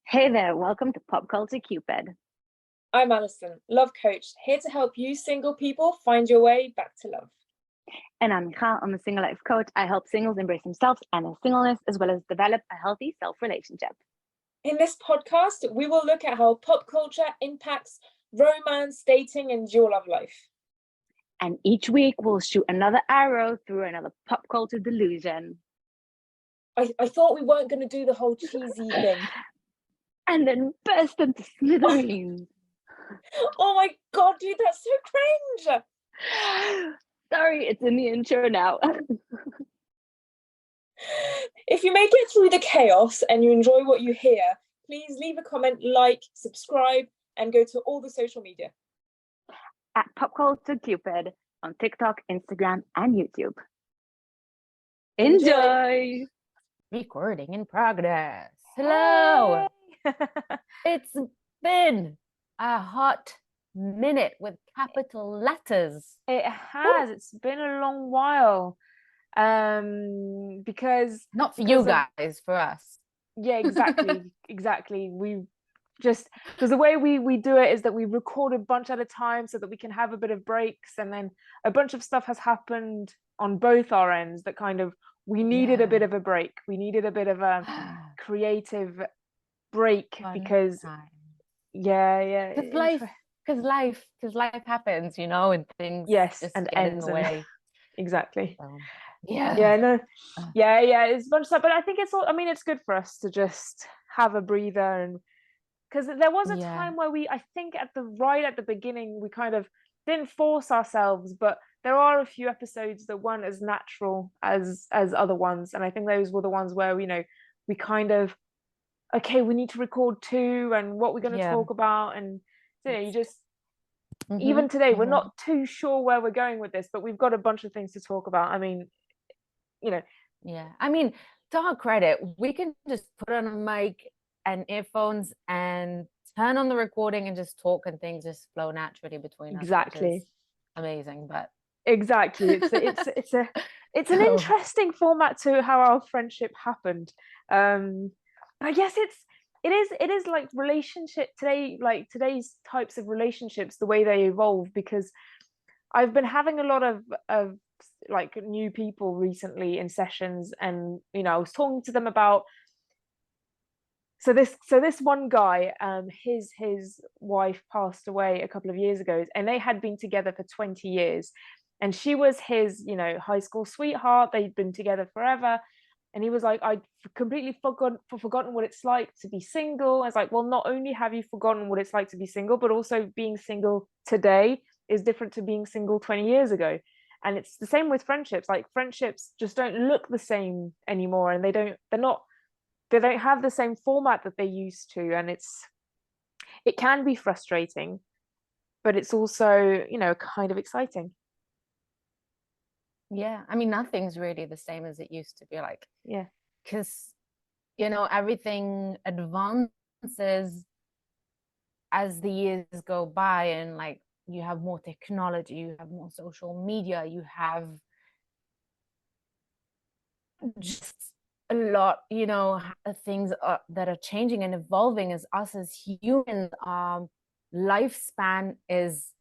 Hey there, welcome to Pop Culture Cupid. I'm Alison, love coach, here to help you single people find your way back to love. And I'm Michal, I'm a single life coach. I help singles embrace themselves and their singleness, as well as develop a healthy self relationship. In this podcast, we will look at how pop culture impacts romance, dating, and your love life. And each week we'll shoot another arrow through another pop culture delusion. I thought we weren't going to do the whole cheesy thing. And then burst into smithereens. Oh my god, dude, that's so cringe! Sorry, it's in the intro now. If you make it through the chaos and you enjoy what you hear, please leave a comment, like, subscribe, and go to all the social media. At Pop Culture Cupid on TikTok, Instagram, and YouTube. Enjoy! Recording in progress. Hello! It's been a hot minute with capital letters. It has. It's been a long while. Because not for you guys, for us. Yeah, exactly. We just, because the way we do it is that we record a bunch at a time so that we can have a bit of breaks, and then a bunch of stuff has happened on both our ends that kind of we needed a bit of a break. We needed a bit of a creative break because because life happens, and things just and get ends in the way. Exactly. Yeah, it's a bunch of stuff, but I think it's all, I mean, it's good for us to just have a breather, and because there was a time where I think at the beginning we kind of didn't force ourselves, but there are a few episodes that weren't as natural as other ones, and I think those were the ones where we kind of, okay, we need to record two, and what we're going to talk about, and you just even today we're not too sure where we're going with this, but we've got a bunch of things to talk about. I mean, I mean, to our credit, we can just put on a mic and earphones and turn on the recording and just talk, and things just flow naturally between us, which is amazing. But exactly, it's an interesting format to how our friendship happened. I guess it is like relationship today, like today's types of relationships, the way they evolve, because I've been having a lot of like new people recently in sessions, and I was talking to them about so this one guy, his wife passed away a couple of years ago, and they had been together for 20 years, and she was his high school sweetheart. They'd been together forever, and he was like, I'd completely forgotten what it's like to be single. I was like, well, not only have you forgotten what it's like to be single, but also being single today is different to being single 20 years ago. And it's the same with friendships. Like, friendships just don't look the same anymore, and they don't have the same format that they used to, and it can be frustrating, but it's also kind of exciting. I mean, nothing's really the same as it used to be, like, because everything advances as the years go by, and like you have more technology, you have more social media, you have just a lot things that are changing and evolving. As us as humans, lifespan is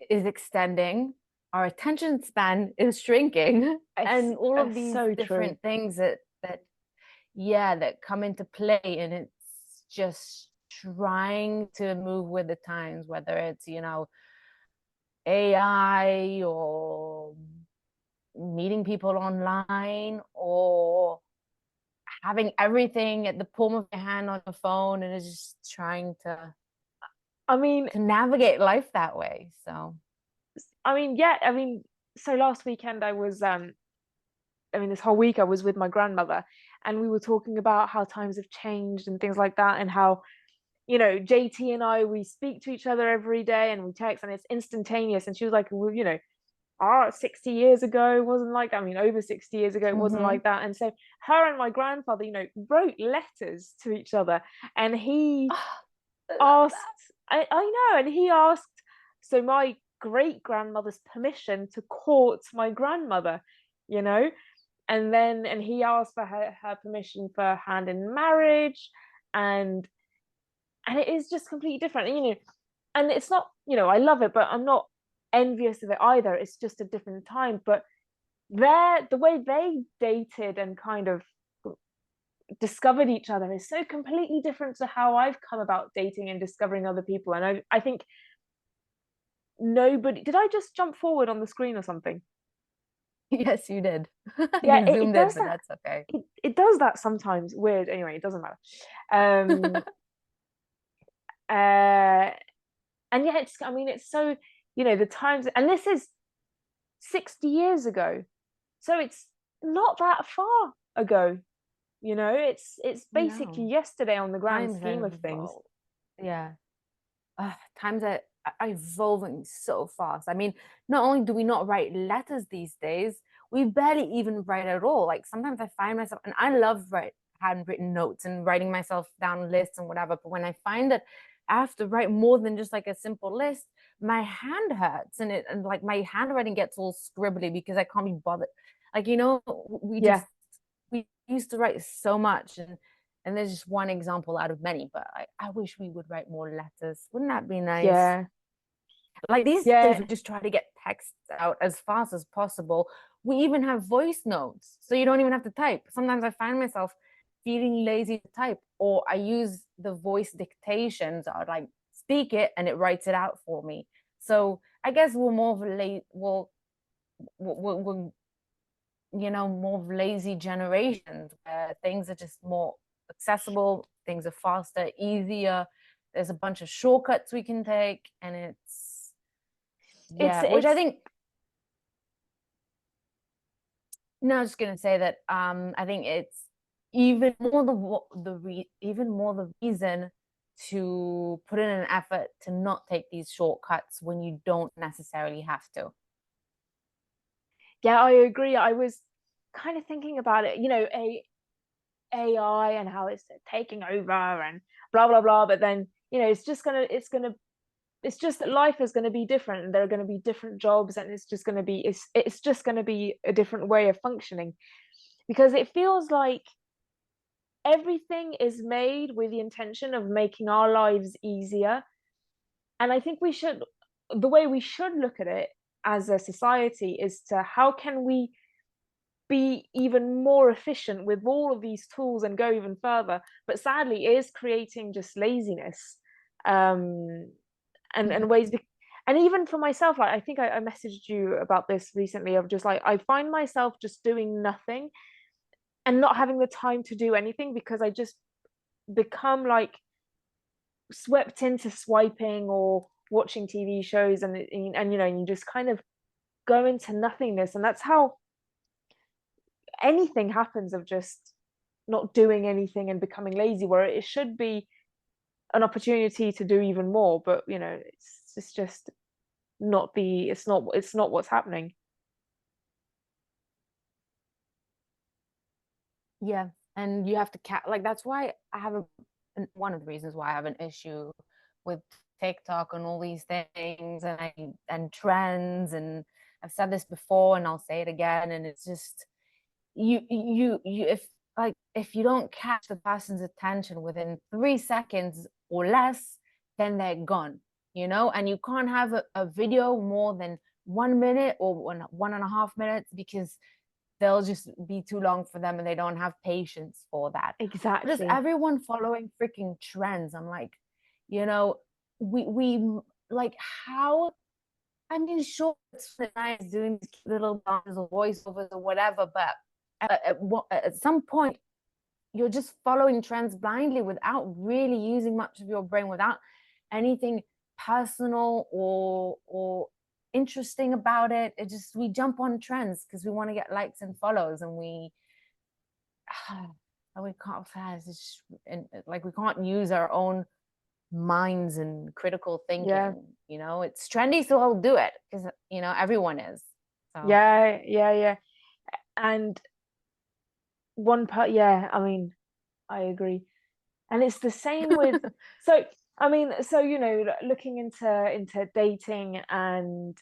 extending, our attention span is shrinking, and all of these different things that come into play, and it's just trying to move with the times, whether it's AI or meeting people online or having everything at the palm of your hand on the phone, and it's just trying to navigate life that way. So so last weekend I was this whole week I was with my grandmother, and we were talking about how times have changed and things like that, and how JT and I, we speak to each other every day and we text, and it's instantaneous. And she was like, well, 60 years ago wasn't like that. I mean, over 60 years ago it wasn't like that. And so her and my grandfather wrote letters to each other, and he asked I know, and he asked so my great grandmother's permission to court my grandmother, and he asked for her permission for her hand in marriage, and it is just completely different, and it's not, I love it, but I'm not envious of it either. It's just a different time. But the way they dated and kind of discovered each other is so completely different to how I've come about dating and discovering other people. And I think nobody, did I just jump forward on the screen or something? Yes, you did. Yeah, you zoomed it does in, but that. That's okay. It does that sometimes. Weird. Anyway, it doesn't matter. And yeah, it's so, the times, and this is 60 years ago, so it's not that far ago. It's basically yesterday on the grand scheme of things. Yeah. Times are evolving so fast. I mean, not only do we not write letters these days, we barely even write at all. Like sometimes I find myself, and I love handwritten notes and writing myself down lists and whatever, but when I find that I have to write more than just like a simple list, my hand hurts, and like my handwriting gets all scribbly because I can't be bothered. Like, we used to write so much, and there's just one example out of many, but I wish we would write more letters. Wouldn't that be nice? Yeah. Like these days, we just try to get texts out as fast as possible. We even have voice notes, so you don't even have to type. Sometimes I find myself feeling lazy to type, or I use the voice dictations. I would like speak it, and it writes it out for me. So I guess we're more of a we're more of lazy generations where things are just more accessible, things are faster, easier. There's a bunch of shortcuts we can take, and which I think. No, I was just gonna say that I think it's even more the reason to put in an effort to not take these shortcuts when you don't necessarily have to. Yeah, I agree. I was kind of thinking about it, AI and how it's taking over and blah blah blah. But then, it's just that life is going to be different, and there are going to be different jobs, and it's just going to be a different way of functioning, because it feels like everything is made with the intention of making our lives easier. And I think the way we should look at it as a society is to how can we be even more efficient with all of these tools and go even further. But sadly, it is creating just laziness, and ways. And even for myself, like I think I messaged you about this recently, of just like I find myself just doing nothing and not having the time to do anything, because I just become like swept into swiping or watching TV shows, and you just kind of go into nothingness. And that's how anything happens, of just not doing anything and becoming lazy, where it should be an opportunity to do even more. But it's just not it's not what's happening. Yeah, and you have to like that's why I have one of the reasons why I have an issue with TikTok and all these things and trends, and I've said this before and I'll say it again, and it's just you if you don't catch the person's attention within 3 seconds or less, then they're gone, and you can't have a video more than 1 minute or 1.5 minutes, because they'll just be too long for them and they don't have patience for that. Exactly. Just everyone following freaking trends. I'm like, we like how, I mean, sure, it's nice doing these little dances or voiceovers or whatever, but at some point you're just following trends blindly without really using much of your brain, without anything personal or interesting about it. We jump on trends because we want to get likes and follows, and we can't fast. Like we can't use our own minds and critical thinking. It's trendy, so I'll do it because everyone is. So. Yeah. And one part, I mean, I agree. And it's the same with looking into dating and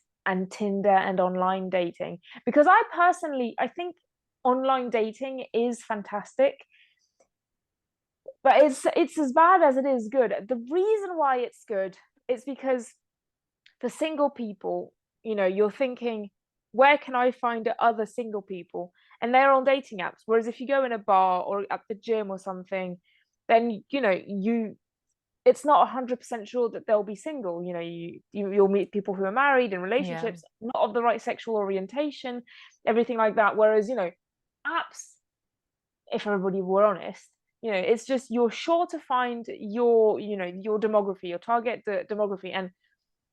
Tinder and online dating, because I think online dating is fantastic, but it's as bad as it is good. The reason why it's good is because for single people, you know, you're thinking, where can I find other single people? And they're on dating apps. Whereas if you go in a bar or at the gym or something, then, you know, it's not 100% sure that they'll be single. You know, you'll meet people who are married in relationships, not of the right sexual orientation, everything like that. Whereas, you know, apps, if everybody were honest, you know, it's just, you're sure to find your, you know, your demography, your target demography, and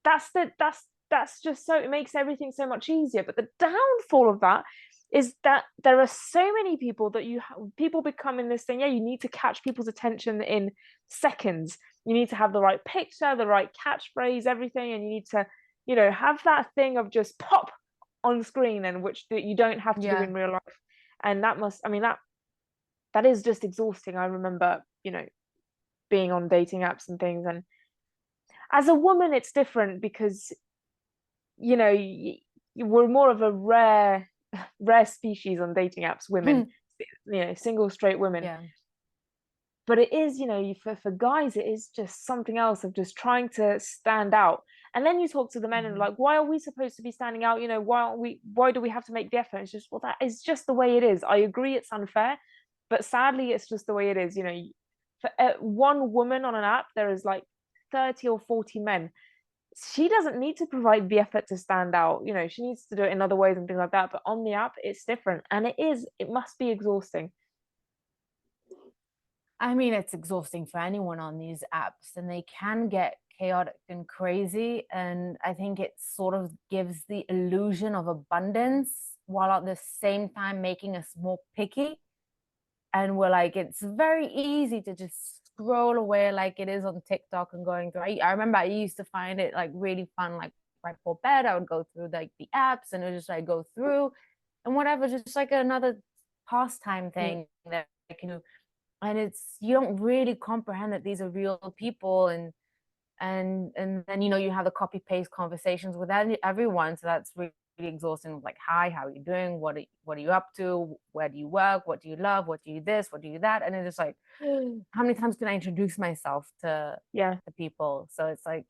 that's just, so it makes everything so much easier. But the downfall of that is that there are so many people that people become in this thing. Yeah, you need to catch people's attention in seconds. You need to have the right picture, the right catchphrase, everything, and you need to, you know, have that thing of just pop on screen, and which that you don't have to do in real life. And that must, I mean, that is just exhausting. I remember, you know, being on dating apps and things, and as a woman it's different because, you know, we're more of a rare species on dating apps, women, you know, single straight women. But it is, you know, for guys it is just something else of just trying to stand out. And then you talk to the men and like, why are we supposed to be standing out? You know, why do we have to make the effort? It's just, well, that is just the way it is. I agree it's unfair, but sadly it's just the way it is. You know, for one woman on an app there is like 30 or 40 men. She doesn't need to provide the effort to stand out. You know, she needs to do it in other ways and things like that. But on the app it's different, and it must be exhausting. I mean, it's exhausting for anyone on these apps, and they can get chaotic and crazy. And I think it sort of gives the illusion of abundance while at the same time making us more picky. And we're like, it's very easy to just scroll away like it is on TikTok and going through. I remember I used to find it like really fun, like right before bed, I would go through like the apps and it was just like go through and whatever, just like another pastime thing that I can do. And it's, you don't really comprehend that these are real people, and then, you know, you have the copy paste conversations with everyone, so that's really exhausting. Like, hi, how are you doing, what are you up to, where do you work, what do you love, what do you this, what do you that? And it's just like, how many times can I introduce myself to people? So it's like,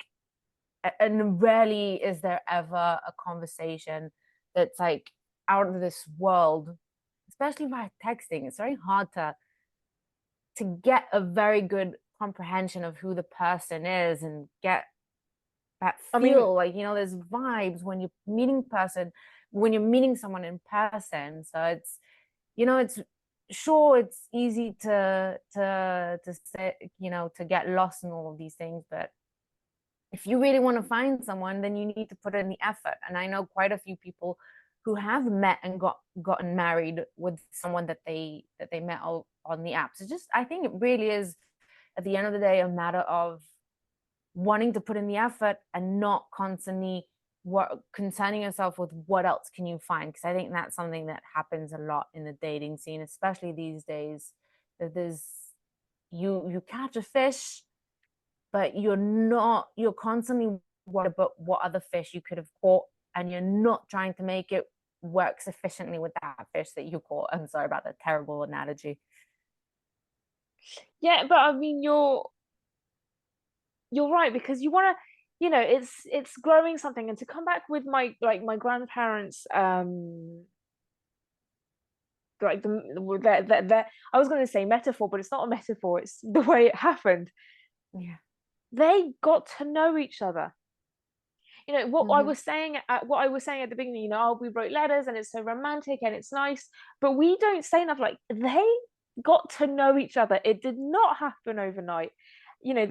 and rarely is there ever a conversation that's like out of this world, especially via texting. It's very hard to get a very good comprehension of who the person is and get that feel, like, you know, there's vibes when you're meeting someone in person. So it's, you know, it's easy to say, you know, to get lost in all of these things, but if you really want to find someone, then you need to put in the effort. And I know quite a few people who have met and gotten married with someone that they met on the apps. It's just, I think it really is at the end of the day a matter of wanting to put in the effort and not constantly concerning yourself with what else can you find, because I think that's something that happens a lot in the dating scene, especially these days, that there's you catch a fish, but you're constantly worried about what other fish you could have caught, and you're not trying to make it work sufficiently with that fish that you caught. I'm sorry about that terrible analogy. Yeah, but I mean, you're right, because you want to, you know, it's growing something. And to come back with my grandparents, like the I was going to say metaphor, but it's not a metaphor, it's the way it happened. They got to know each other. You know what I was saying at the beginning, you know, we wrote letters and it's so romantic and it's nice, but we don't say enough. Like, they got to know each other. It did not happen overnight. You know,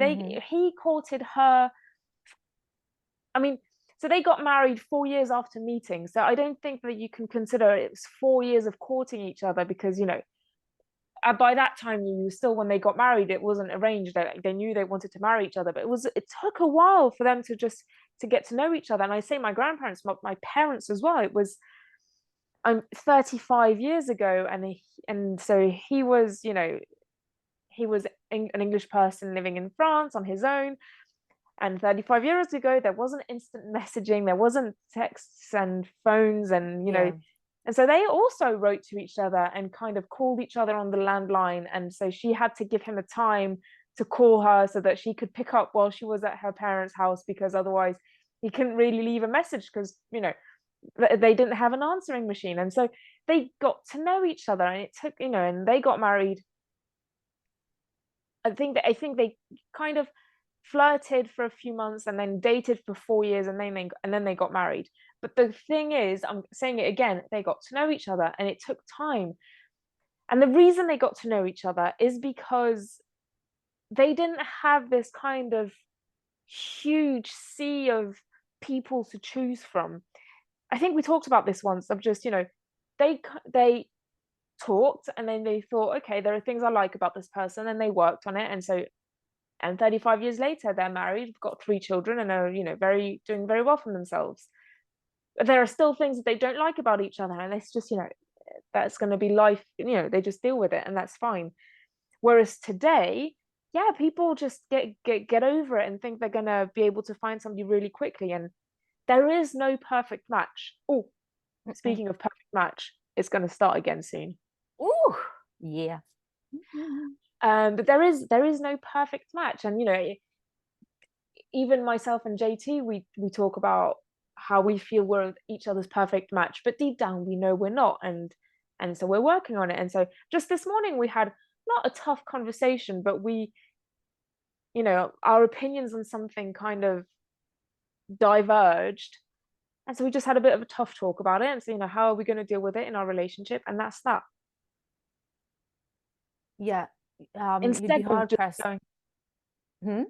he courted her. I mean, so they got married 4 years after meeting. So I don't think that you can consider it was 4 years of courting each other, because, you know, by that time, you still, when they got married, it wasn't arranged. They knew they wanted to marry each other, but it took a while for them to get to know each other. And I say my grandparents, my parents as well. It was 35 years ago, and so he was, you know, he was an English person living in France on his own. And 35 years ago, there wasn't instant messaging, there wasn't texts and phones, and you know, And so they also wrote to each other and kind of called each other on the landline. And so she had to give him a time to call her so that she could pick up while she was at her parents' house, because otherwise he couldn't really leave a message, because, you know, they didn't have an answering machine. And so they got to know each other, and it took, you know, and they got married. I think they kind of flirted for a few months and then dated for 4 years, and then they got married. But the thing is, I'm saying it again, they got to know each other, and it took time. And the reason they got to know each other is because they didn't have this kind of huge sea of people to choose from. I think we talked about this once, of just, you know, they talked, and then they thought, okay, there are things I like about this person, and they worked on it. And so, and 35 years later, they're married, got 3 children, and are, you know, doing very well for themselves. But there are still things that they don't like about each other, and it's just, you know, that's going to be life. You know, they just deal with it, and that's fine. Whereas today, yeah, people just get over it and think they're going to be able to find somebody really quickly, and there is no perfect match. Oh, speaking of perfect match, it's going to start again soon. Ooh, yeah. But there is no perfect match. And, you know, even myself and JT, we talk about how we feel we're each other's perfect match, but deep down we know we're not, and so we're working on it. And so just this morning we had not a tough conversation, but we, you know, our opinions on something kind of diverged, and so we just had a bit of a tough talk about it. And so, you know, how are we going to deal with it in our relationship? And that's that. Yeah. Instead you'd be hard of just pressed. going,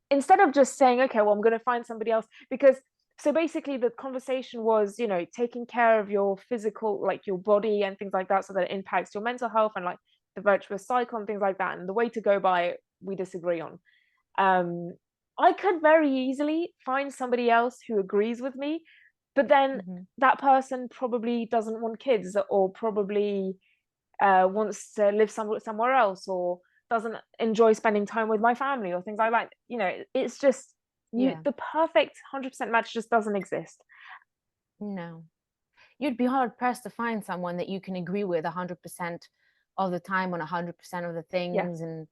Instead of just saying, okay, well, I'm going to find somebody else. Because so basically the conversation was, you know, taking care of your physical, like your body and things like that, so that it impacts your mental health, and like the virtuous cycle and things like that. And the way to go by it, we disagree on. I could very easily find somebody else who agrees with me, but then that person probably doesn't want kids, or probably wants to live somewhere else, or doesn't enjoy spending time with my family, or things like that. You know, it's just the perfect 100% match just doesn't exist. No, you'd be hard pressed to find someone that you can agree with 100% of the time on 100% of the things. And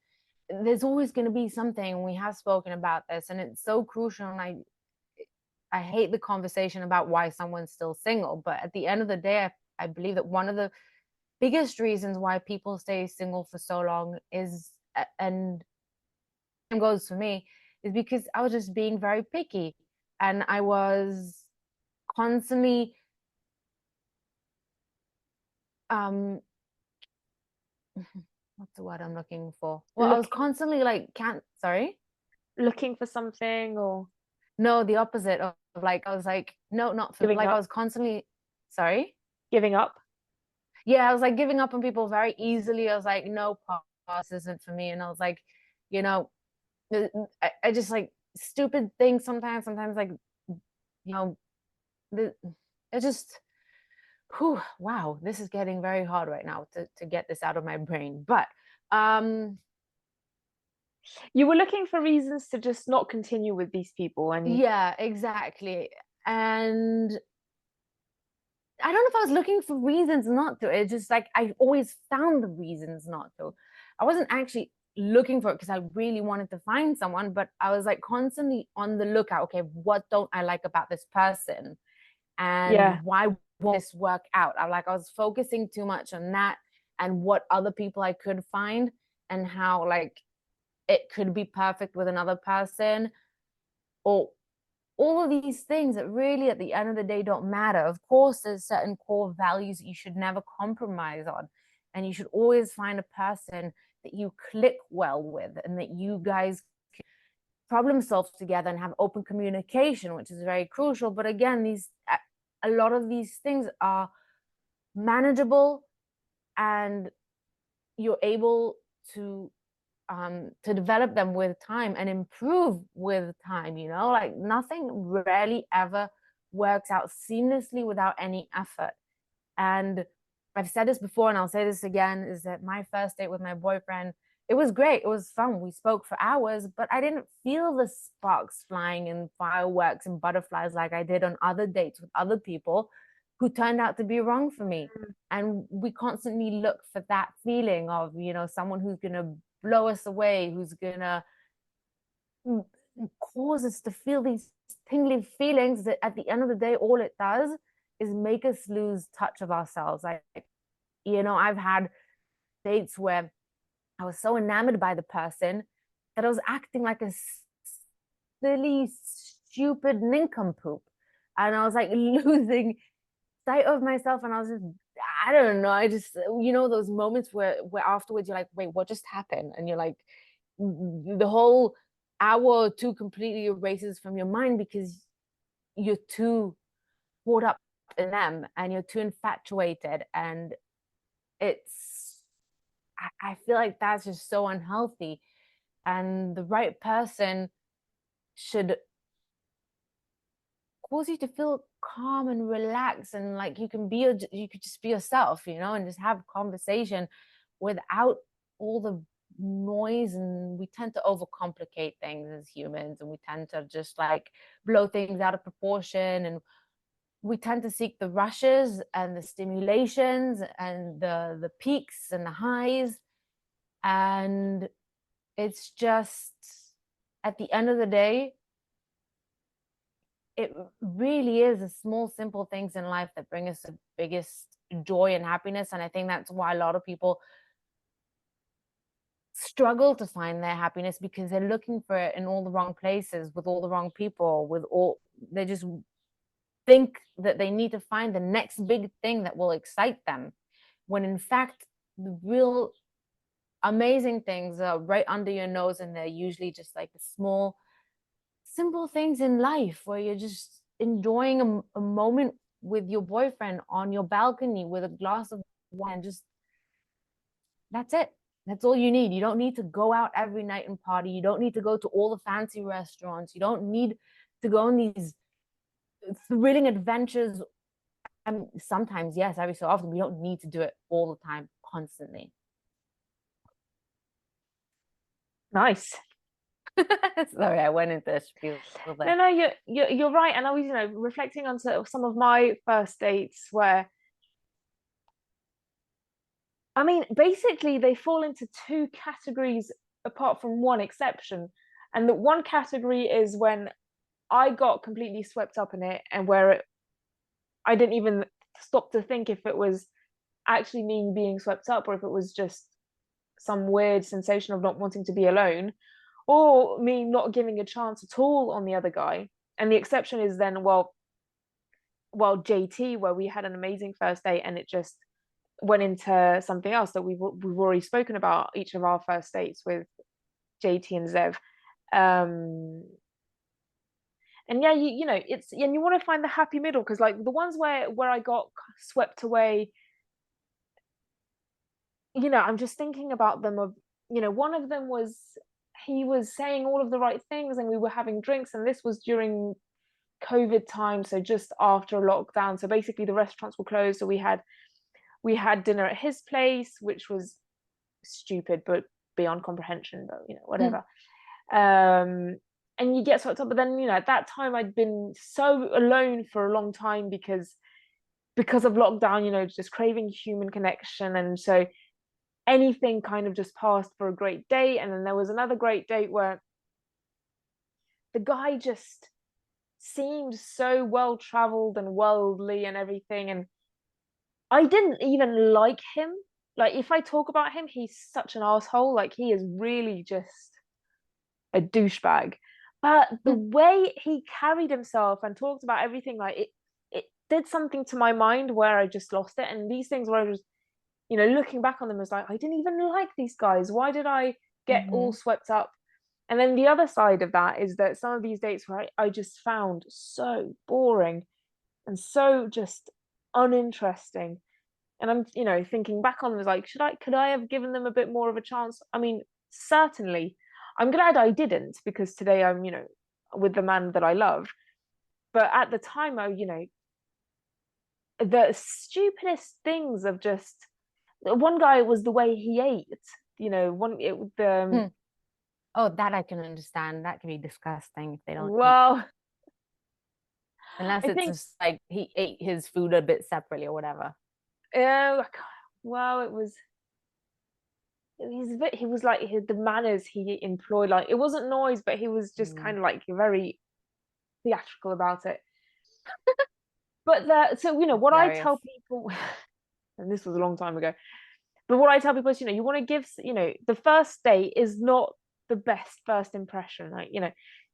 there's always going to be something. We have spoken about this, and it's so crucial. And I hate the conversation about why someone's still single, but at the end of the day, I believe that one of the biggest reasons why people stay single for so long is, and goes for me, is because I was just being very picky, and I was constantly what's the word I'm looking for? Well, I was constantly like, looking for something, or no, the opposite of like, I was like, no, not for, like, I was constantly, giving up. Yeah, I was like giving up on people very easily. I was like, no, pass isn't for me. And I was like, you know, I just like stupid things sometimes like, you know, it just, whew, wow, this is getting very hard right now to get this out of my brain. But you were looking for reasons to just not continue with these people. And yeah, exactly. And I don't know if I was looking for reasons not to. It's just like I always found the reasons not to. I wasn't actually looking for it because I really wanted to find someone, but I was like constantly on the lookout. Okay, what don't I like about this person? And why won't this work out? I was focusing too much on that and what other people I could find, and how like it could be perfect with another person, or all of these things that really at the end of the day don't matter. Of course, there's certain core values that you should never compromise on, and you should always find a person that you click well with, and that you guys can problem solve together and have open communication, which is very crucial. But again, a lot of these things are manageable, and you're able to develop them with time and improve with time. You know, like nothing rarely ever works out seamlessly without any effort. And I've said this before, and I'll say this again, is that my first date with my boyfriend, it was great. It was fun. We spoke for hours, but I didn't feel the sparks flying and fireworks and butterflies like I did on other dates with other people, who turned out to be wrong for me. And we constantly look for that feeling of, you know, someone who's going to blow us away, who's going to cause us to feel these tingling feelings that at the end of the day, all it does is make us lose touch of ourselves. Like, you know, I've had dates where I was so enamored by the person that I was acting like a silly, stupid nincompoop. And I was like losing sight of myself. And I was just, I don't know. I just, you know, those moments where afterwards you're like, wait, what just happened? And you're like, the whole hour or two completely erases from your mind because you're too caught up in them and you're too infatuated. And it's, I feel like that's just so unhealthy. And the right person should cause you to feel calm and relaxed, and like you could just be yourself, you know, and just have a conversation without all the noise. And we tend to overcomplicate things as humans, and we tend to just like blow things out of proportion, and we tend to seek the rushes and the stimulations and the peaks and the highs. And it's just, at the end of the day, it really is the small, simple things in life that bring us the biggest joy and happiness. And I think that's why a lot of people struggle to find their happiness, because they're looking for it in all the wrong places, with all the wrong people, they just think that they need to find the next big thing that will excite them, when in fact the real amazing things are right under your nose, and they're usually just like the small, simple things in life where you're just enjoying a moment with your boyfriend on your balcony with a glass of wine. Just, that's it. That's all you need. You don't need to go out every night and party. You don't need to go to all the fancy restaurants. You don't need to go on these thrilling adventures. I mean, sometimes, yes, every so often. We don't need to do it all the time, constantly. Nice. Sorry, I went into a spiel there. No, you're right. And I was, you know, reflecting on some of my first dates where, I mean, basically they fall into two categories apart from one exception. And the one category is when I got completely swept up in it, and where I didn't even stop to think if it was actually me being swept up, or if it was just some weird sensation of not wanting to be alone, or me not giving a chance at all on the other guy. And the exception is then, well, JT, where we had an amazing first date and it just went into something else that we've already spoken about, each of our first dates with JT and Zev. And yeah, you know, it's, and you want to find the happy middle, because like the ones where I got swept away, you know, I'm just thinking about them of, you know, one of them was, he was saying all of the right things and we were having drinks, and this was during COVID time, so just after a lockdown. So basically the restaurants were closed, so we had dinner at his place, which was stupid but beyond comprehension, but you know, whatever. And you get swept up, but then, you know, at that time I'd been so alone for a long time because of lockdown, you know, just craving human connection. And so anything kind of just passed for a great date. And then there was another great date where the guy just seemed so well traveled and worldly and everything, and I didn't even like him. Like, if I talk about him, he's such an asshole. Like, he is really just a douchebag. But the way he carried himself and talked about everything, like it did something to my mind where I just lost it. And these things where I was, you know, looking back on them, was like, I didn't even like these guys. Why did I get all swept up? And then the other side of that is that some of these dates where I just found so boring and so just uninteresting. And I'm, you know, thinking back on them, was like, could I have given them a bit more of a chance? I mean, certainly. I'm glad I didn't, because today I'm, you know, with the man that I love. But at the time, you know, the stupidest things of just, one guy was the way he ate, you know, Oh, that I can understand. That can be disgusting if they don't well, Unless it's just like he ate his food a bit separately or whatever. Well, he was like the manners he employed, like it wasn't noise, but he was just kind of like very theatrical about it. But so what I tell people, and this was a long time ago, but what I tell people is, you want to give, the first date is not the best first impression. Like,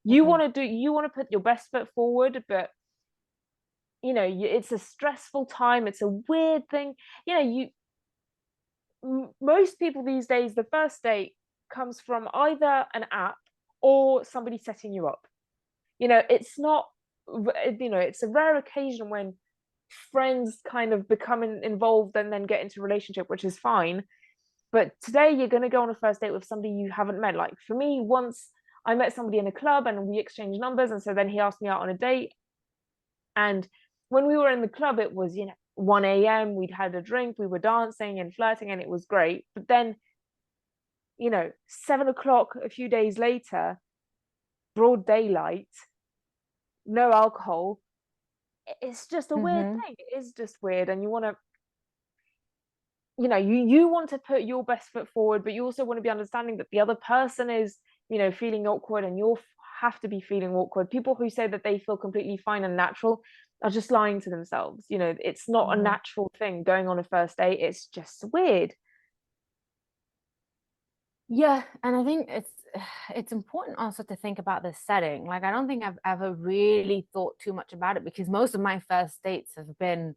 you want to put your best foot forward, but it's a stressful time. It's a weird thing. Most people these days, the first date comes from either an app or somebody setting you up. It's not, it's a rare occasion when friends kind of become involved and then get into a relationship, which is fine. But today you're going to go on a first date with somebody you haven't met. Like for me, once I met somebody in a club and we exchanged numbers, and so then he asked me out on a date. And when we were in the club, it was 1 a.m. we'd had a drink, we were dancing and flirting, and it was great. But then 7 o'clock a few days later, broad daylight, no alcohol, it's just a weird thing. It is just weird. And you want to you want to put your best foot forward, but you also want to be understanding that the other person is feeling awkward, and you'll have to be feeling awkward. People who say that they feel completely fine and natural are just lying to themselves. It's not a natural thing going on a first date. It's just weird. Yeah, and I think it's important also to think about the setting. Like, I don't think I've ever really thought too much about it, because most of my first dates have been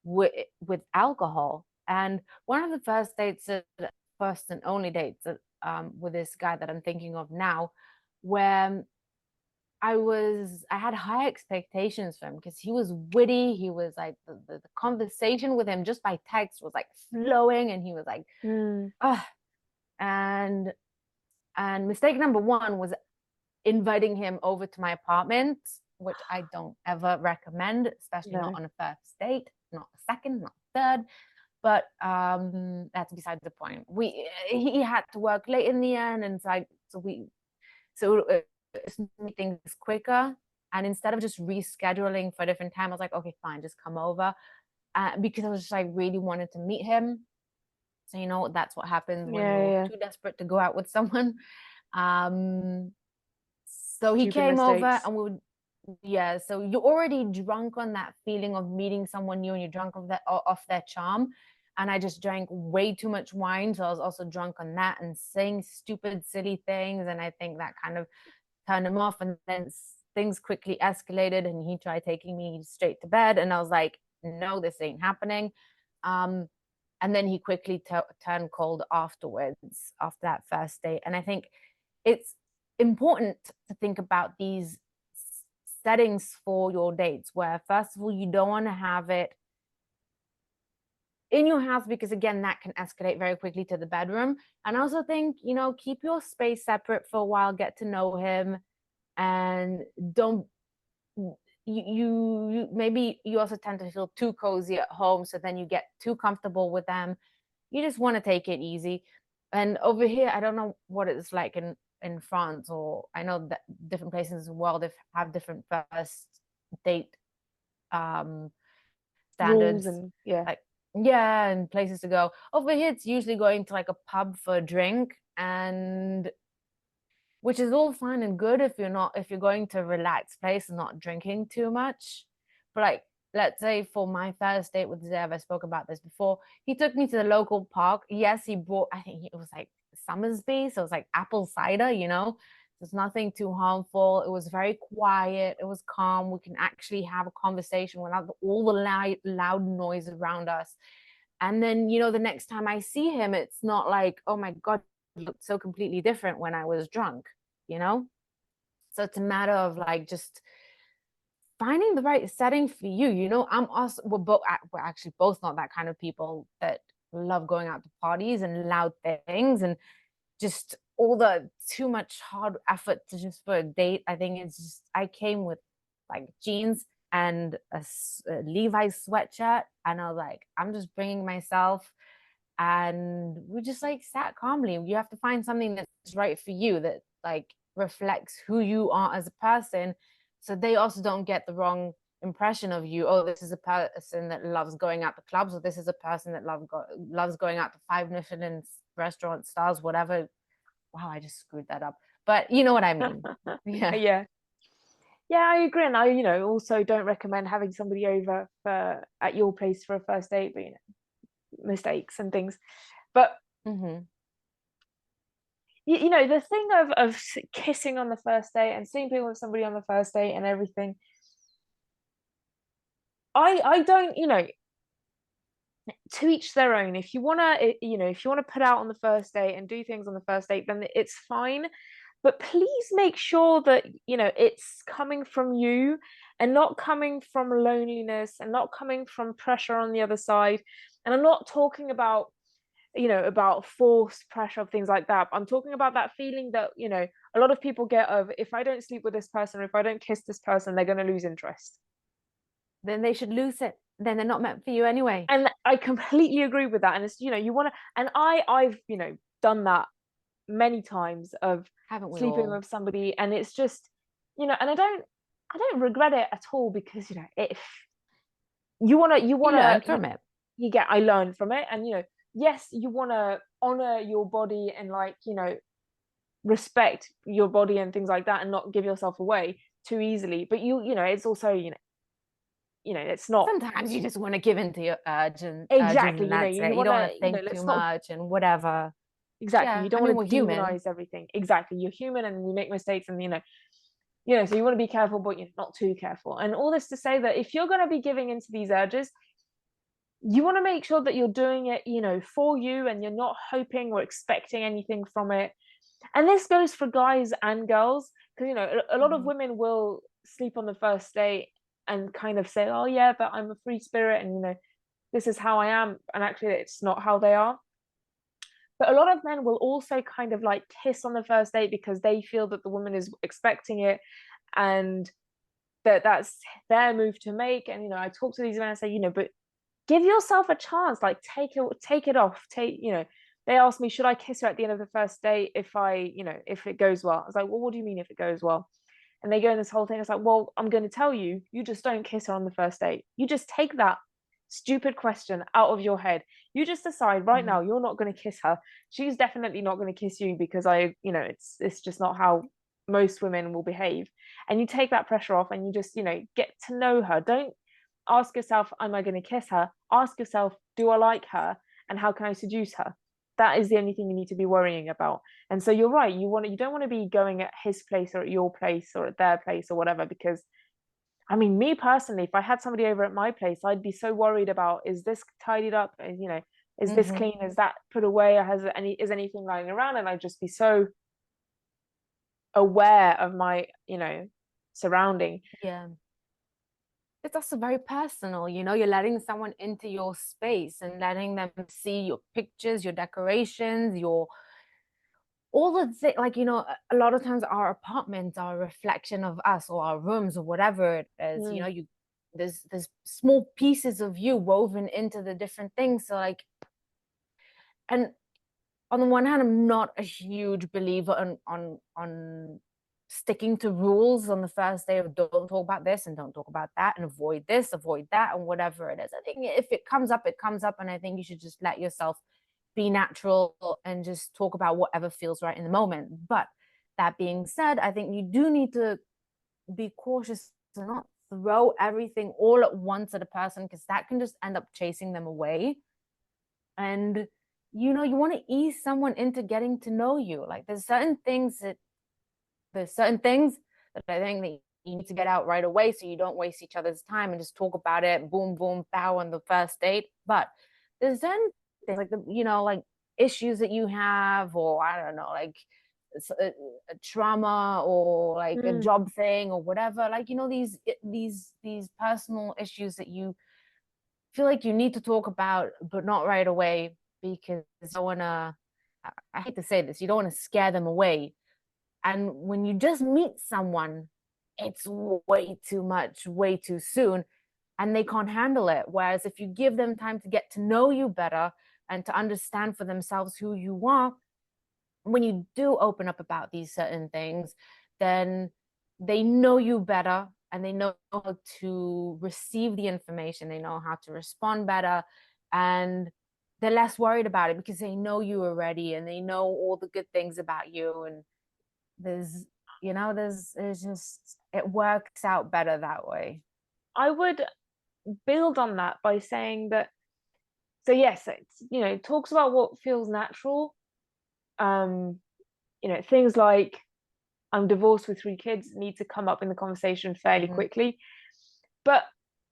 with alcohol. And one of the first dates, first and only dates, with this guy that I'm thinking of now, where I had high expectations for him, because he was witty. He was like, the conversation with him just by text was like flowing, and he was like, and mistake number one was inviting him over to my apartment, which I don't ever recommend, especially not on a first date, not a second, not third. But that's besides the point. He had to work late in the end, and so things quicker. And instead of just rescheduling for a different time, I was like, okay, fine, just come over, because I was just like really wanted to meet him. So that's what happens when you're too desperate to go out with someone. So he came over, and so you're already drunk on that feeling of meeting someone new, and you're drunk off their charm. And I just drank way too much wine, so I was also drunk on that and saying stupid, silly things. And I think that kind of turned him off. And then things quickly escalated, and he tried taking me straight to bed. And I was like, no, this ain't happening. And then he quickly turned cold afterwards, after that first date. And I think it's important to think about these settings for your dates, where first of all, you don't want to have it in your house, because again, that can escalate very quickly to the bedroom. And I also think, keep your space separate for a while, get to know him, and don't you maybe you also tend to feel too cozy at home, so then you get too comfortable with them. You just want to take it easy. And over here, I don't know what it's like in France, or I know that different places in the world have different first date standards, and and places to go. Over here, it's usually going to like a pub for a drink, and which is all fine and good if you're going to a relaxed place and not drinking too much. But like, let's say for my first date with Zev, I spoke about this before, he took me to the local park. Yes, he brought, I think it was like Summersby, so it was like apple cider, there's nothing too harmful. It was very quiet, it was calm. We can actually have a conversation without all the loud noise around us. And then the next time I see him, it's not like, oh my god, he looked so completely different when I was drunk. So it's a matter of like just finding the right setting for you. We're actually both not that kind of people that love going out to parties and loud things and just all the too much hard effort to just for a date. I think it's just, I came with like jeans and a Levi's sweatshirt, and I was like, I'm just bringing myself, and we just like sat calmly. You have to find something that's right for you, that like reflects who you are as a person, so they also don't get the wrong impression of you. Oh, this is a person that loves going out to clubs, or this is a person that loves going out to 5 Michelin restaurant stars, whatever. Wow, I just screwed that up. But you know what I mean. Yeah. Yeah, I agree. And I, also don't recommend having somebody over at your place for a first date, but mistakes and things. But the thing of kissing on the first date and sleeping with somebody on the first date and everything, I don't, to each their own. If you wanna put out on the first date and do things on the first date, then it's fine. But please make sure that it's coming from you and not coming from loneliness and not coming from pressure on the other side. And I'm not talking about about forced pressure of things like that. I'm talking about that feeling that a lot of people get of, if I don't sleep with this person, or if I don't kiss this person, they're going to lose interest. Then they should lose it. Then they're not meant for you anyway. And I completely agree with that. And it's you want to, and I've done that many times of sleeping with somebody, and it's just and I don't regret it at all, because if you want to learn from it. I learned from it. And yes, you want to honor your body and respect your body and things like that, and not give yourself away too easily. But it's also it's not, sometimes you just want to give into your urge, and exactly you don't want to think too much and whatever. Exactly. You don't want to demonize everything. Exactly. You're human and we make mistakes, and so you want to be careful, but you're not too careful. And all this to say that if you're going to be giving into these urges, you want to make sure that you're doing it for you, and you're not hoping or expecting anything from it. And this goes for guys and girls, because a lot of women will sleep on the first date and kind of say, oh yeah, but I'm a free spirit, and this is how I am, and actually it's not how they are. But a lot of men will also kind of like kiss on the first date because they feel that the woman is expecting it, and that's their move to make. And I talk to these men and say, but give yourself a chance. Like take it off. They asked me, should I kiss her at the end of the first date if it goes well? I was like, well, what do you mean if it goes well? And they go in this whole thing. It's like, well, I'm going to tell you, you just don't kiss her on the first date. You just take that stupid question out of your head. You just decide right now you're not going to kiss her. She's definitely not going to kiss you, because it's just not how most women will behave. And you take that pressure off, and you just get to know her. Don't ask yourself, am I going to kiss her? Ask yourself, do I like her, and how can I seduce her? That is the only thing you need to be worrying about. And so you're right, you don't want to be going at his place or at your place or at their place or whatever, because I mean, me personally, if I had somebody over at my place, I'd be so worried about, is this tidied up? Is this clean? Is that put away? Or is anything lying around? And I'd just be so aware of my, surrounding. Yeah. It's also very personal, you're letting someone into your space and letting them see your pictures, your decorations, all the things. Like, a lot of times our apartments are a reflection of us, or our rooms, or whatever it is. There's small pieces of you woven into the different things. So like, and on the one hand, I'm not a huge believer on sticking to rules on the first day of, don't talk about this and don't talk about that, and avoid this, avoid that, and whatever it is. I think if it comes up, it comes up, and I think you should just let yourself be natural and just talk about whatever feels right in the moment. But that being said, I think you do need to be cautious to not throw everything all at once at a person, because that can just end up chasing them away. And you want to ease someone into getting to know you. Like there's certain things that I think that you need to get out right away, so you don't waste each other's time and just talk about it, boom, boom, pow, on the first date. But there's certain things like like issues that you have, or I don't know, like a trauma, or like a job thing, or whatever. Like these personal issues that you feel like you need to talk about, but not right away, because you don't want to. I hate to say this, you don't want to scare them away. And when you just meet someone, it's way too much, way too soon, and they can't handle it. Whereas if you give them time to get to know you better and to understand for themselves who you are, when you do open up about these certain things, then they know you better, and they know how to receive the information, they know how to respond better, and they're less worried about it because they know you already and they know all the good things about you. And there's just, it works out better that way. I would build on that by saying that, so yes, it's, it talks about what feels natural. Things like I'm divorced with 3 kids need to come up in the conversation fairly quickly. But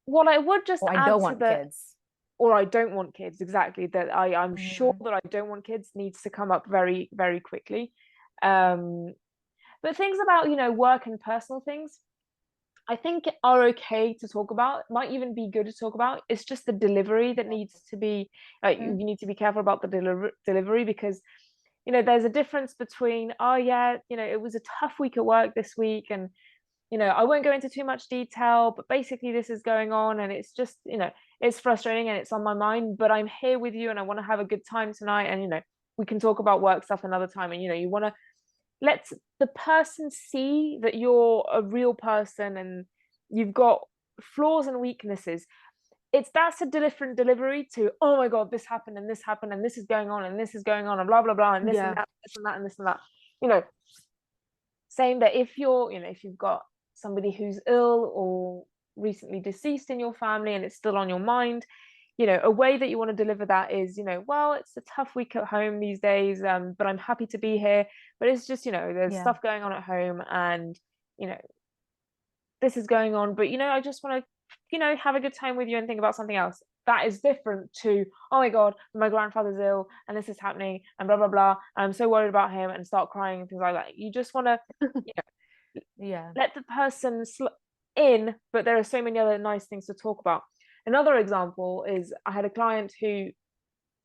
what I would just or add I don't want kids. Or I don't want kids, exactly, that I'm sure that I don't want kids needs to come up very, very quickly. But things about, work and personal things, I think are okay to talk about, might even be good to talk about. It's just the delivery that needs to be, you need to be careful about the delivery, because there's a difference between, oh yeah, it was a tough week at work this week, and I won't go into too much detail, but basically this is going on, and it's just, it's frustrating and it's on my mind, but I'm here with you and I want to have a good time tonight, and we can talk about work stuff another time. And you want to let the person see that you're a real person and you've got flaws and weaknesses. That's a different delivery to, oh my god, this happened and this happened and this is going on and this is going on and blah blah blah and this and that, this and that and this and that. Saying that if you've got somebody who's ill or recently deceased in your family and it's still on your mind, a way that you want to deliver that is, well, it's a tough week at home these days, but I'm happy to be here, but it's just, there's stuff going on at home, and this is going on, but I just want to have a good time with you and think about something else. That is different to, oh my god, my grandfather's ill and this is happening and blah blah blah, I'm so worried about him, and start crying and things like that. You just want to let the person in, but there are so many other nice things to talk about. Another example is, I had a client who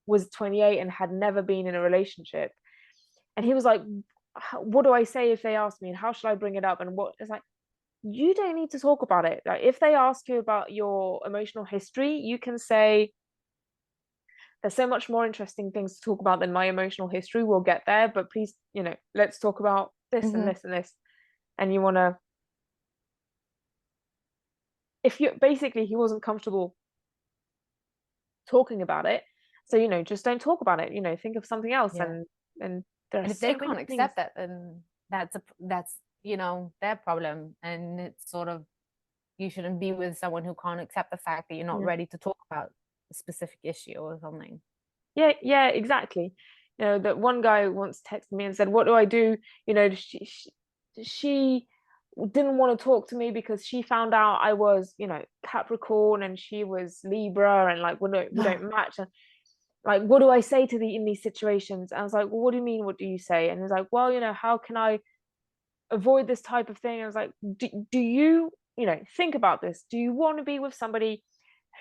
was 28 and had never been in a relationship, and he was like, what do I say if they ask me, and how should I bring it up, and what? It's like, you don't need to talk about it. Like, if they ask you about your emotional history, you can say, there's so much more interesting things to talk about than my emotional history. We'll get there, but please, let's talk about this and this and this. And you want to, if you basically, he wasn't comfortable talking about it, so just don't talk about it. Think of something else. And if they can't accept that, then that's their problem. And it's sort of, you shouldn't be with someone who can't accept the fact that you're not ready to talk about a specific issue or something. Yeah, exactly. That one guy once texted me and said, what do I do? She didn't want to talk to me because she found out I was, Capricorn and she was Libra, and like we don't match. And like, what do I say in these situations? And I was like, well, what do you mean, what do you say? And he was like, well, how can I avoid this type of thing? I was like, do you think about this? Do you want to be with somebody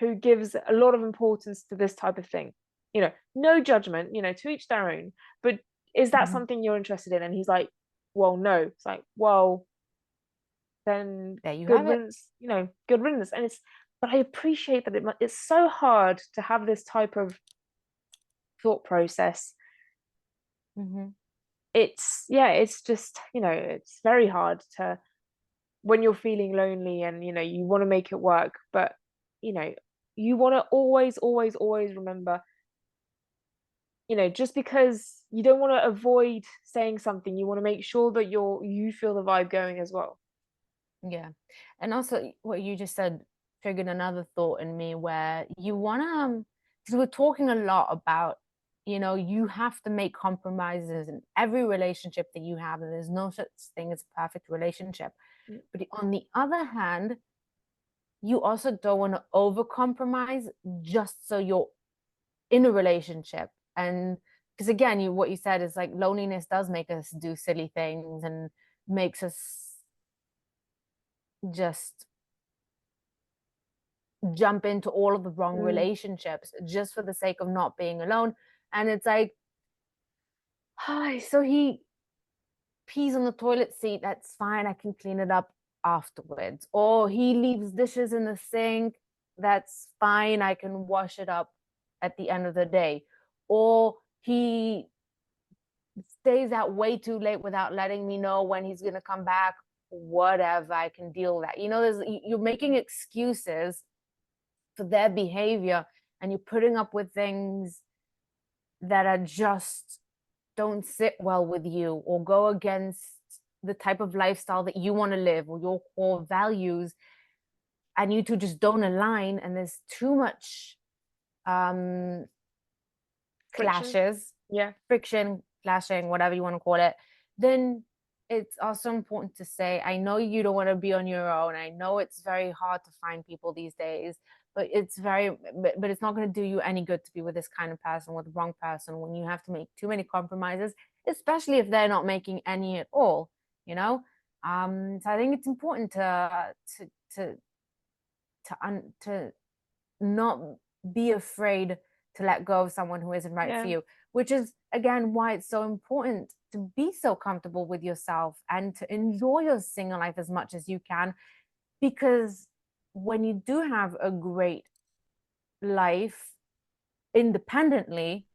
who gives a lot of importance to this type of thing? No judgment, to each their own, but is that something you're interested in? And he's like, well, no. It's like, well, then there you good have riddance, good riddance. And but I appreciate that it's so hard to have this type of thought process. It's just, it's very hard to, when you're feeling lonely and you want to make it work, but you want to always remember, just because you don't want to avoid saying something, you want to make sure that you feel the vibe going as well. And also what you just said triggered another thought in me, where you want to, because we're talking a lot about, you have to make compromises in every relationship that you have, and there's no such thing as a perfect relationship. But on the other hand, you also don't want to over compromise just so you're in a relationship. And because again, what you said is like, loneliness does make us do silly things and makes us just jump into all of the wrong relationships just for the sake of not being alone. And it's like, so he pees on the toilet seat, that's fine, I can clean it up afterwards. Or he leaves dishes in the sink, that's fine, I can wash it up at the end of the day. Or he stays out way too late without letting me know when he's going to come back, whatever, I can deal with that. You know, you're making excuses for their behavior, and you're putting up with things that are just don't sit well with you or go against the type of lifestyle that you want to live or your core values, and you two just don't align, and there's too much clashes, friction, clashing, whatever you want to call it, then it's also important to say, I know you don't want to be on your own. I know it's very hard to find people these days, but it's not going to do you any good to be with this kind of person, with the wrong person, when you have to make too many compromises, especially if they're not making any at all, you know? So I think it's important to not be afraid to let go of someone who isn't right for you, which is again why it's so important to be so comfortable with yourself and to enjoy your single life as much as you can, because when you do have a great life independently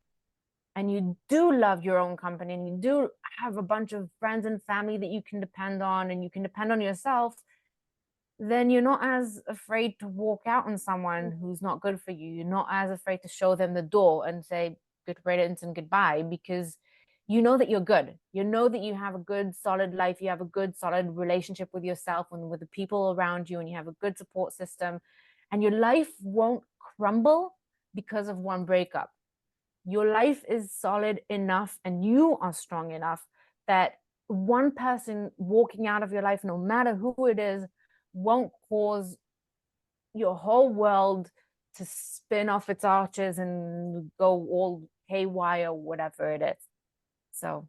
and you do love your own company and you do have a bunch of friends and family that you can depend on and you can depend on yourself, then you're not as afraid to walk out on someone who's not good for you. You're not as afraid to show them the door and say good riddance and goodbye, because you know that you're good. You know that you have a good, solid life. You have a good, solid relationship with yourself and with the people around you, and you have a good support system, and your life won't crumble because of one breakup. Your life is solid enough and you are strong enough that one person walking out of your life, no matter who it is, won't cause your whole world to spin off its arches and go all haywire, whatever it is. So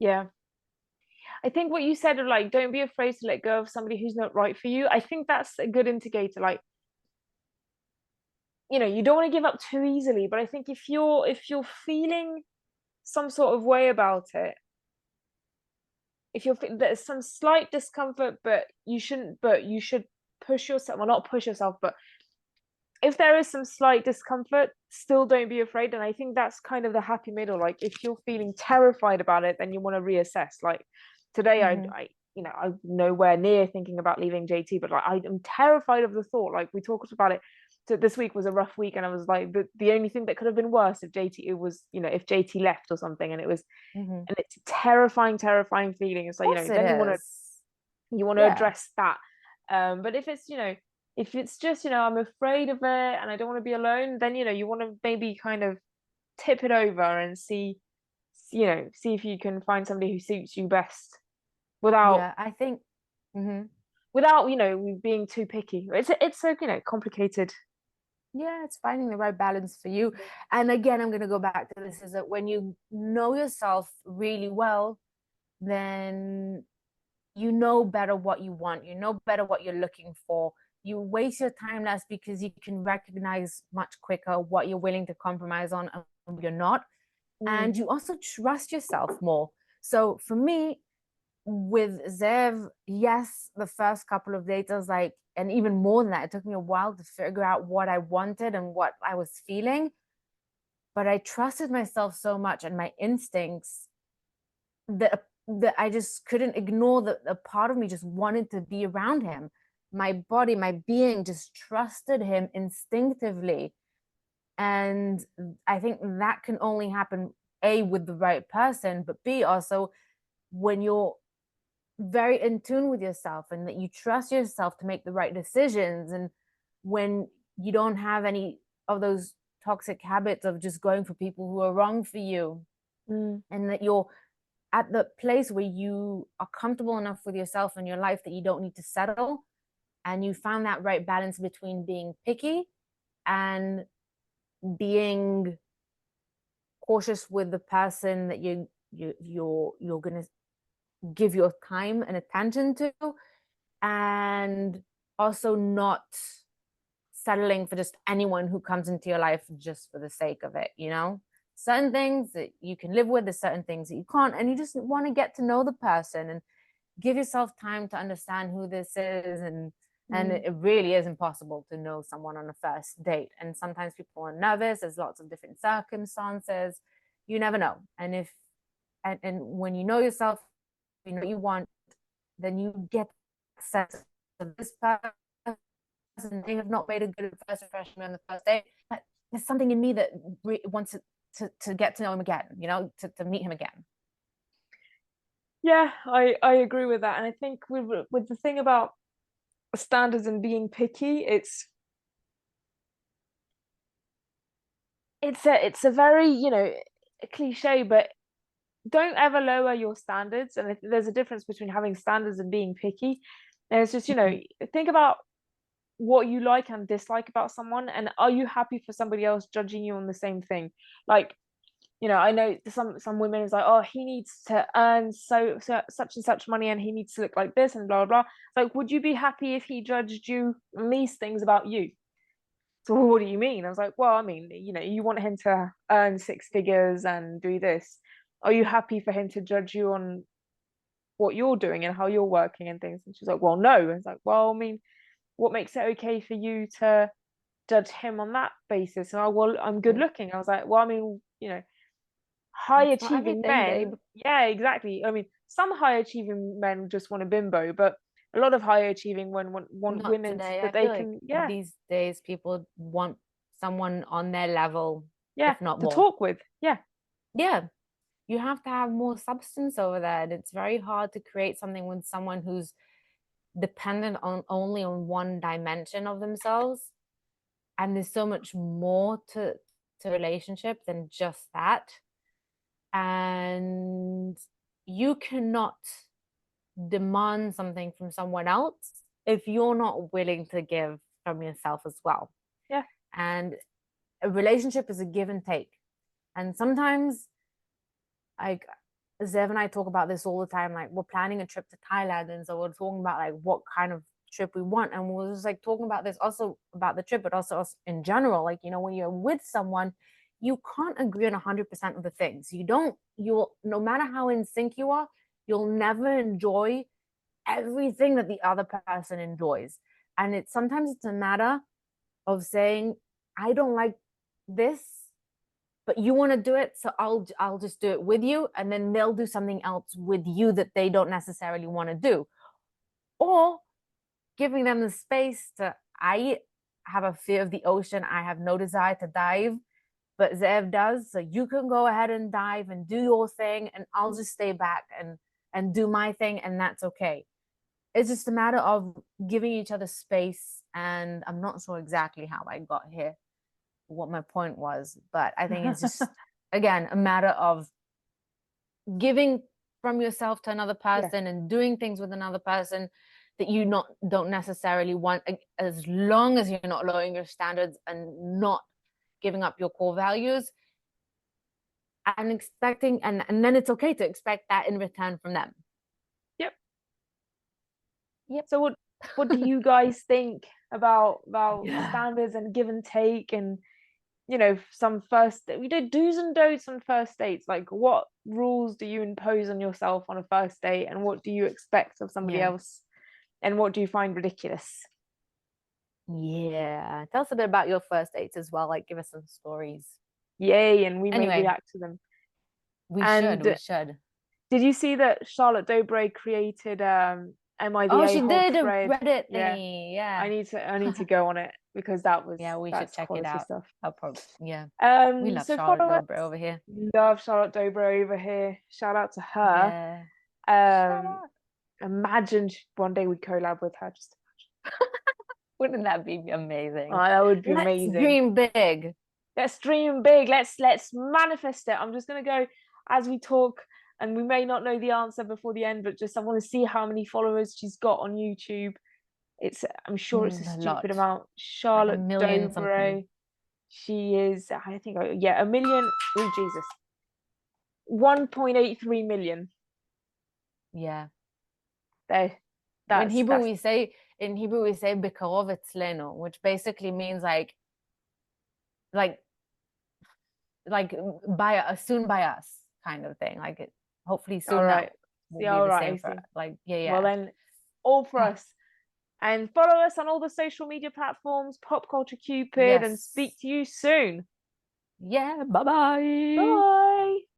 I think what you said of like, don't be afraid to let go of somebody who's not right for you, I think that's a good indicator. Like, you know, you don't want to give up too easily, but I think if you're feeling some sort of way about it, if there's some slight discomfort, but you should push yourself, well, not push yourself, but if there is some slight discomfort, still don't be afraid. And I think that's kind of the happy middle. Like, if you're feeling terrified about it, then you want to reassess. Like today, I you know, I'm nowhere near thinking about leaving JT, but like I'm terrified of the thought. Like, we talked about it. So this week was a rough week, and I was like, the only thing that could have been worse if JT left or something, and it was, and it's a terrifying feeling. It's like, you know, then you want to address that. But if it's, you know, if it's just, you know, I'm afraid of it and I don't want to be alone, then, you know, you want to maybe kind of tip it over and see if you can find somebody who suits you best without I think without, you know, being too picky. It's so, you know, complicated. It's finding the right balance for you. And again, I'm going to go back to this, is that when you know yourself really well, then you know better what you want, you know better what you're looking for. You waste your time less because you can recognize much quicker what you're willing to compromise on and what you're not. And you also trust yourself more. So for me, with Zev, yes, the first couple of dates, I was like, and even more than that, it took me a while to figure out what I wanted and what I was feeling. But I trusted myself so much and my instincts that I just couldn't ignore that a part of me just wanted to be around him. My body, my being just trusted him instinctively. And I think that can only happen, A, with the right person, but B, also when you're very in tune with yourself and that you trust yourself to make the right decisions, and when you don't have any of those toxic habits of just going for people who are wrong for you, and that you're at the place where you are comfortable enough with yourself and your life that you don't need to settle, and you found that right balance between being picky and being cautious with the person that you're going to give your time and attention to, and also not settling for just anyone who comes into your life just for the sake of it. You know, certain things that you can live with, there's certain things that you can't, and you just want to get to know the person and give yourself time to understand who this is. And it really is impossible to know someone on a first date, and sometimes people are nervous, there's lots of different circumstances, you never know. And when you know yourself, you know what you want, then you get the sense of this person, they have not made a good first impression on the first day, but there's something in me that wants to get to know him again, you know, to meet him again. Yeah, I agree with that. And I think with the thing about standards and being picky, it's a very, you know, a cliche, but don't ever lower your standards. And there's a difference between having standards and being picky. And it's just, you know, think about what you like and dislike about someone, and are you happy for somebody else judging you on the same thing? Like, you know, I know some women is like, oh, he needs to earn so such and such money, and he needs to look like this, and blah blah blah. Like, would you be happy if he judged you on these things about you? So what do you mean? I was like, well, I mean, you know, you want him to earn six figures and do this. Are you happy for him to judge you on what you're doing and how you're working and things? And she's like, well, no. And it's like, well, I mean, what makes it okay for you to judge him on that basis? And well, I'm good looking. I was like, well, I mean, you know, high achieving men, yeah, exactly. I mean, some high achieving men just want a bimbo, but a lot of high achieving men want women that they can, like these days people want someone on their level, if not to more, talk with. Yeah, you have to have more substance over there, and it's very hard to create something with someone who's dependent on only on one dimension of themselves. And there's so much more to relationship than just that. And you cannot demand something from someone else if you're not willing to give from yourself as well. Yeah. And a relationship is a give and take. And sometimes, like, Zev and I talk about this all the time. Like, we're planning a trip to Thailand, and so we're talking about like what kind of trip we want, and we're just like talking about this also about the trip, but also in general. Like, you know, when you're with someone, you can't agree on 100% of the things. You'll no matter how in sync you are, you'll never enjoy everything that the other person enjoys. And sometimes it's a matter of saying, I don't like this, but you want to do it, so I'll just do it with you, and then they'll do something else with you that they don't necessarily want to do. Or giving them the space to, I have a fear of the ocean, I have no desire to dive, but Zev does, so you can go ahead and dive and do your thing, and I'll just stay back and do my thing, and that's okay. It's just a matter of giving each other space. And I'm not sure exactly how I got here, what my point was, but I think it's just again a matter of giving from yourself to another person, and doing things with another person that you don't necessarily want, as long as you're not lowering your standards and not giving up your core values, and expecting, and then it's okay to expect that in return from them. Yep. So what do you guys think about standards and give and take, and, you know, some we did do's and don'ts on first dates? Like, what rules do you impose on yourself on a first date, and what do you expect of somebody else, and what do you find ridiculous? Yeah, tell us a bit about your first dates as well. Like, give us some stories. Yay. And we may react to them. We should. Did you see that Charlotte Dobre created Am I the A-hole she did thread? a Reddit thingy. Yeah. I need to go on it, because that was, we should check it out. Stuff. We love Charlotte Dobre over here. Love Charlotte Dobre over here. Shout out to her. Imagine one day we'd collab with her. Just wouldn't that be amazing? Oh, that would be amazing. Let's dream big. Let's dream big. Let's manifest it. I'm just gonna go as we talk. And we may not know the answer before the end, but just I want to see how many followers she's got on YouTube. I'm sure it's a stupid amount. Charlotte like Dobre. She is, I think, 1 million. Oh, Jesus. 1.83 million. Yeah. In Hebrew we say "bekarov etzlenu," which basically means like soon by us kind of thing. Like, it hopefully soon. All right. Well, then, all for us. And follow us on all the social media platforms, Pop Culture Cupid, and speak to you soon. Yeah. Bye-bye. Bye.